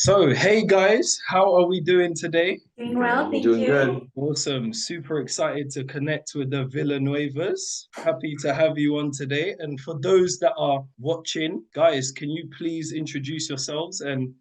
So, hey guys, how are we doing today? Doing well, We're thank doing you. good. Awesome. Super excited to connect with the Villanuevas. Happy to have you on today. And for those that are watching, guys, can you please introduce yourselves and,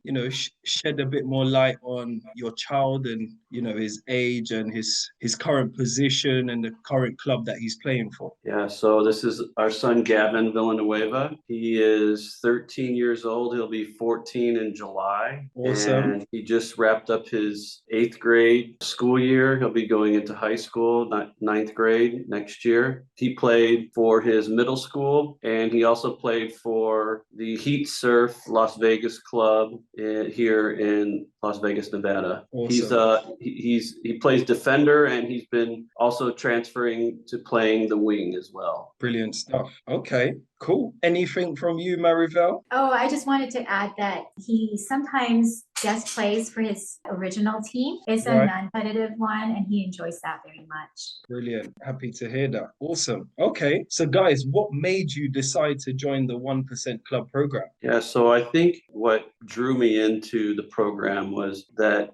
shed a bit more light on your child and, his age and his current position and the current club that he's playing for. Yeah, so this is our son Gavin Villanueva. He is 13 years old. He'll be 14 in July. Awesome. And he just wrapped up his eighth grade school year. He'll be going into high school, ninth grade next year. He played for his middle school, and he also played for the Heat Surf Las Vegas club here in Las Vegas, Nevada. Awesome. He plays defender, and he's been also transferring to playing the wing as well. Brilliant stuff. Okay, cool. Anything from you, Marivelle? Oh, I just wanted to add that he sometimes guest plays for his original team. It's a Right. non-competitive one, and he enjoys that very much. Brilliant. Happy to hear that. Awesome. Okay. So, guys, what made you decide to join the 1% Club program? Yeah, so I think what drew me into the program was that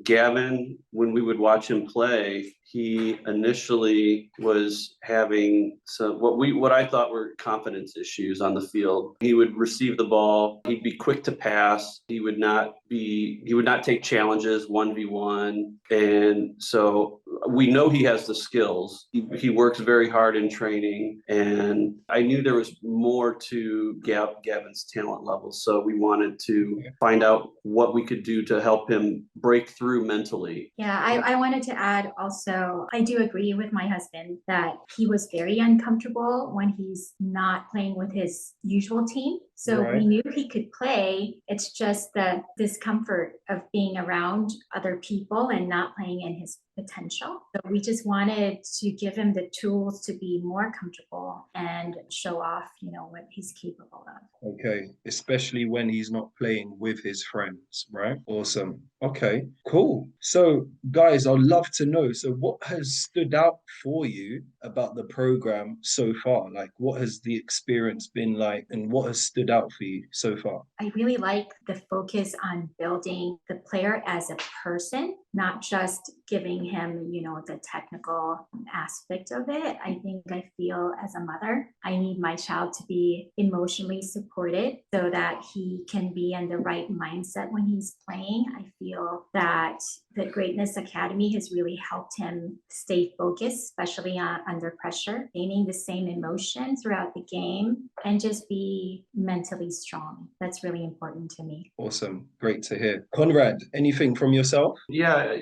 Gavin, when we would watch him play, he initially was having what I thought were confidence issues on the field. He would receive the ball, he'd be quick to pass, he would not take challenges 1v1. And so we know he has the skills. He works very hard in training, and I knew there was more to Gavin's talent level. So we wanted to find out what we could do to help him break through mentally. Yeah, I wanted to add also, I do agree with my husband that he was very uncomfortable when he's not playing with his usual team. So Right. we knew he could play. It's just the discomfort of being around other people and not playing in his potential. So we just wanted to give him the tools to be more comfortable and show off, what he's capable of. Okay. Especially when he's not playing with his friends, right? Awesome. Okay, cool. So, guys, I'd love to know. So, what has stood out for you about the program so far? Like, what has the experience been like, and what has stood out for you so far? I really like the focus on building the player as a person, not just giving him, the technical aspect of it. I feel as a mother, I need my child to be emotionally supported so that he can be in the right mindset when he's playing. I feel that the Greatness Academy has really helped him stay focused, especially under pressure, gaining the same emotion throughout the game, and just be mentally strong. That's really important to me. Awesome. Great to hear. Conrad, anything from yourself? Yeah,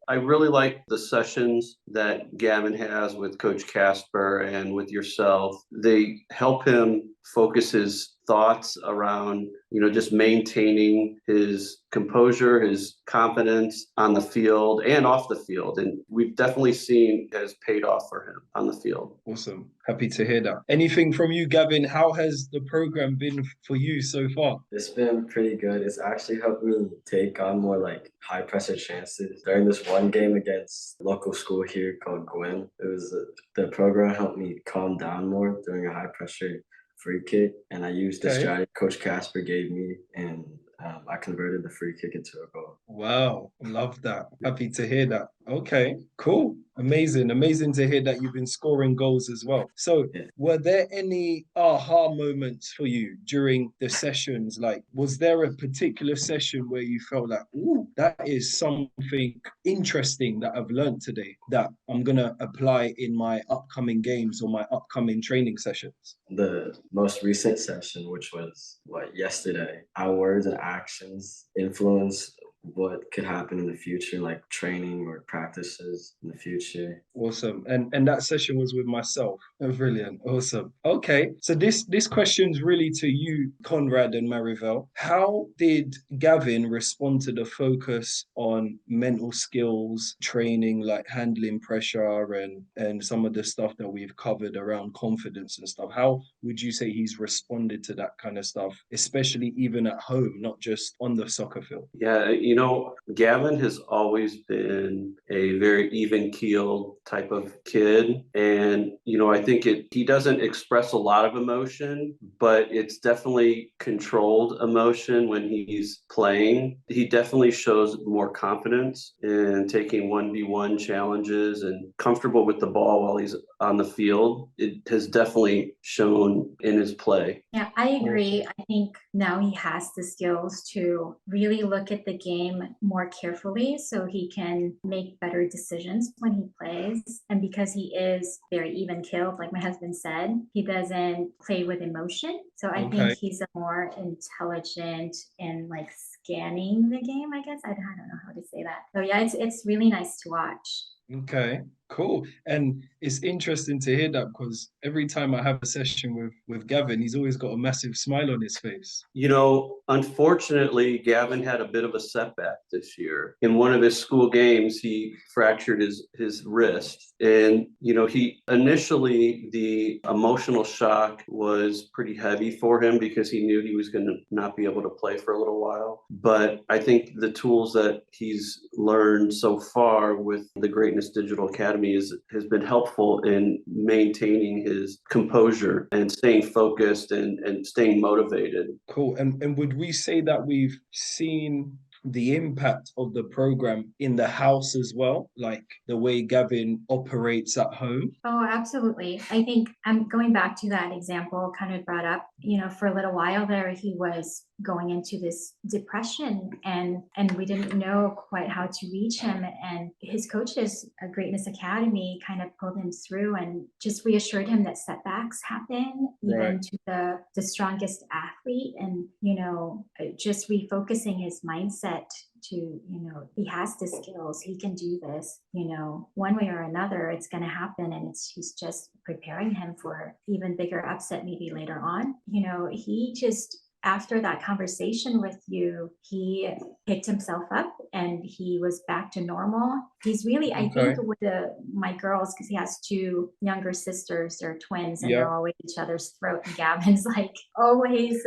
I really like the sessions that Gavin has with Coach Casper and with yourself. They help him focus his thoughts around, just maintaining his composure, his confidence on the field and off the field. And we've definitely seen it has paid off for him on the field. Awesome. Happy to hear that. Anything from you, Gavin? How has the program been for you so far? It's been pretty good. It's actually helped me take on more like high pressure chances. During this one game against local school here called Gwyn, the program helped me calm down more during a high pressure free kick, and I used the strategy Coach Casper gave me, and I converted the free kick into a goal. Wow, love that. Happy to hear that. Okay, cool. Amazing. Amazing to hear that you've been scoring goals as well. So, were there any aha moments for you during the sessions? Like, was there a particular session where you felt like, ooh, that is something interesting that I've learned today that I'm going to apply in my upcoming games or my upcoming training sessions? The most recent session, which was yesterday, our words and actions influence what could happen in the future, like training or practices in the future. Awesome. And that session was with myself. Oh, brilliant. Awesome. Okay. So this question's really to you, Conrad and Marivelle. How did Gavin respond to the focus on mental skills, training, like handling pressure and some of the stuff that we've covered around confidence and stuff? How would you say he's responded to that kind of stuff, especially even at home, not just on the soccer field? Yeah, Gavin has always been a very even-keeled type of kid. And, I think he doesn't express a lot of emotion, but it's definitely controlled emotion when he's playing. He definitely shows more confidence in taking 1v1 challenges and comfortable with the ball while he's on the field. It has definitely shown in his play. Yeah, I agree. I think now he has the skills to really look at the game more carefully so he can make better decisions when he plays. And because he is very even keeled, like my husband said, he doesn't play with emotion. So I think he's a more intelligent and like scanning the game, I guess. I don't know how to say that. So yeah, it's really nice to watch. Okay, cool. And it's interesting to hear that because every time I have a session with Gavin, he's always got a massive smile on his face. Unfortunately, Gavin had a bit of a setback this year. In one of his school games, he fractured his wrist. And, he initially, the emotional shock was pretty heavy for him because he knew he was going to not be able to play for a little while. But I think the tools that he's learned so far with the Greatness Digital Academy has been helpful in maintaining his composure and staying focused and staying motivated. Cool. And would we say that we've seen the impact of the program in the house as well, like the way Gavin operates at home? Oh, absolutely. I think I'm going back to that example kind of brought up, for a little while there, he was going into this depression and we didn't know quite how to reach him. And his coaches at Greatness Academy kind of pulled him through and just reassured him that setbacks happen even to the strongest athlete. And, just refocusing his mindset to, he has the skills, he can do this, one way or another, it's going to happen. And he's just preparing him for even bigger upset maybe later on. He just, after that conversation with you, he picked himself up and he was back to normal. He's really, I think with my girls, because he has two younger sisters, they're twins, and they're always each other's throat. And Gavin's like always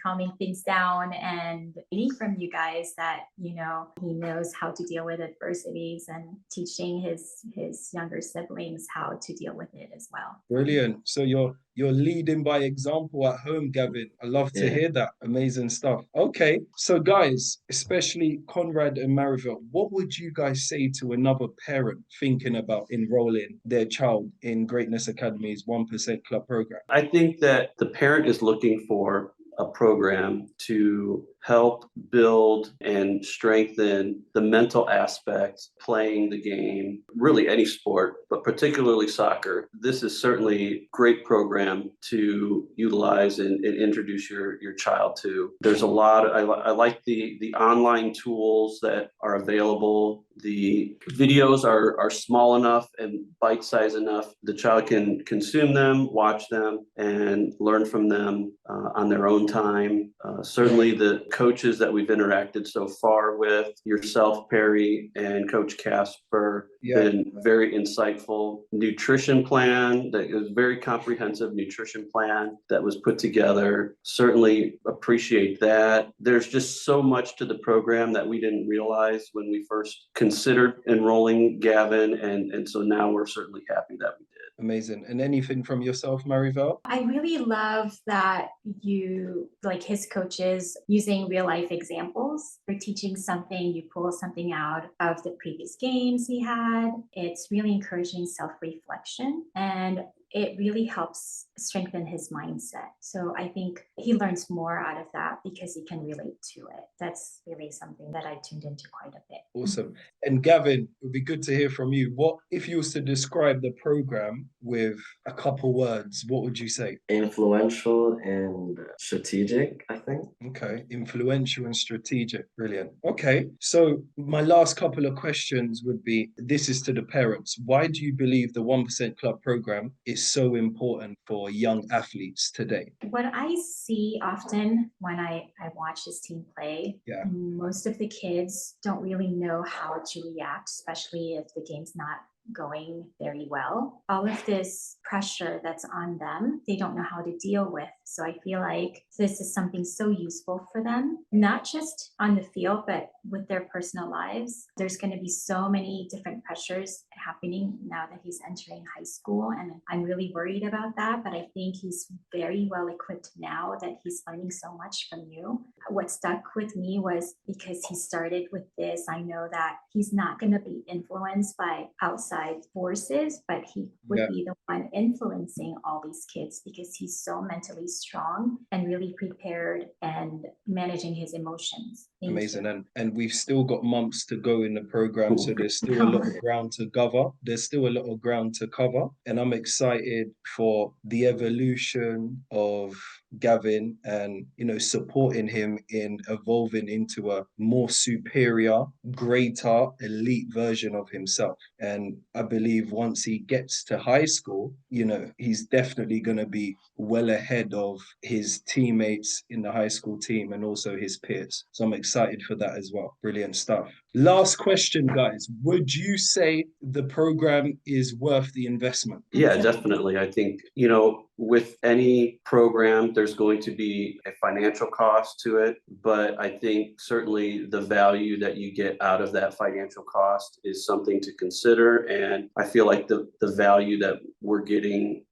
calming things down and reading from you guys that, he knows how to deal with adversities and teaching his younger siblings how to deal with it as well. Brilliant. So you're leading by example at home, Gavin. I love to hear that. Amazing stuff. Okay. So guys, especially Conrad and Marivelle, what would you guys say to another parent thinking about enrolling their child in Greatness Academy's 1% Club program? I think that the parent is looking for a program to help build and strengthen the mental aspects playing the game, really any sport, but particularly soccer. This is certainly a great program to utilize and introduce your child to. There's a lot, I like the online tools that are available. The videos are small enough and bite-sized enough. The child can consume them, watch them, and learn from them on their own time. Certainly the coaches that we've interacted so far with, yourself, Perry, and Coach Casper, been very insightful. Nutrition plan, that is very comprehensive nutrition plan that was put together. Certainly appreciate that. There's just so much to the program that we didn't realize when we first considered enrolling Gavin, and so now we're certainly happy that we did. Amazing. And anything from yourself, Marivelle? I really love that you, like his coaches, using real life examples. They're teaching something, you pull something out of the previous games he had. It's really encouraging self-reflection, and it really helps strengthen his mindset. So I think he learns more out of that because he can relate to it. That's really something that I tuned into quite a bit. Awesome. And Gavin, it would be good to hear from you. What, if you was to describe the program with a couple words, what would you say? Influential and strategic, I think. Okay, influential and strategic. Brilliant. Okay, so my last couple of questions would be, this is to the parents. Why do you believe the 1% Club program is so important for young athletes today? What I see often when I watch this team play, most of the kids don't really know how to react, especially if the game's not going very well. All of this pressure that's on them, they don't know how to deal with. So I feel like this is something so useful for them, not just on the field, but with their personal lives. There's going to be so many different pressures happening now that he's entering high school. And I'm really worried about that. But I think he's very well equipped now that he's learning so much from you. What stuck with me was because he started with this, I know that he's not going to be influenced by outside forces, but he would be the one influencing all these kids because he's so mentally strong and really prepared and managing his emotions. Amazing. And we've still got months to go in the program, so there's still a lot of ground to cover. There's still a lot of ground to cover, and I'm excited for the evolution of Gavin and, you know, supporting him in evolving into a more superior, greater, elite version of himself. And I believe once he gets to high school, you know, he's definitely going to be well ahead of his teammates in the high school team and also his peers. So I'm excited for that as well. Brilliant stuff. Last question, guys. Would you say the program is worth the investment? Yeah, definitely. I think, you know, with any program, there's going to be a financial cost to it, but I think certainly the value that you get out of that financial cost is something to consider. And I feel like the value that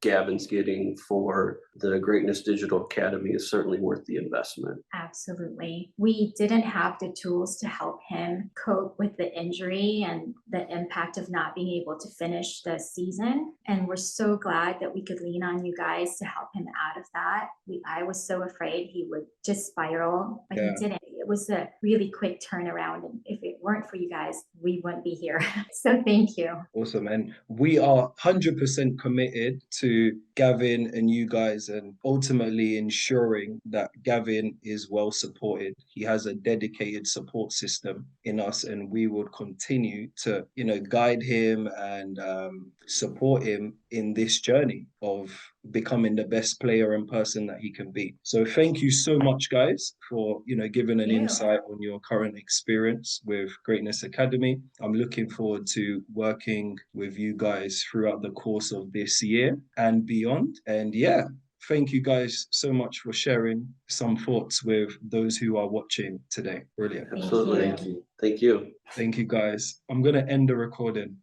Gavin's getting for the Greatness Digital Academy is certainly worth the investment. Absolutely. We didn't have the tools to help him cope with the injury and the impact of not being able to finish the season. And we're so glad that we could lean on you guys to help him out of that. I was so afraid he would just spiral, but he didn't. It was a really quick turnaround. And if it weren't for you guys, we wouldn't be here. So thank you. Awesome. And we are 100% committed to Gavin and you guys and ultimately ensuring that Gavin is well supported. He has a dedicated support system in us, and we will continue to, you know, guide him and support him in this journey of becoming the best player and person that he can be. So thank you so much, guys, for, you know, giving an insight on your current experience with Greatness Academy. I'm looking forward to working with you guys throughout the course of this year and beyond. And yeah, thank you guys so much for sharing some thoughts with those who are watching today. Brilliant. Absolutely. Thank you. Thank you. Thank you, guys. I'm going to end the recording.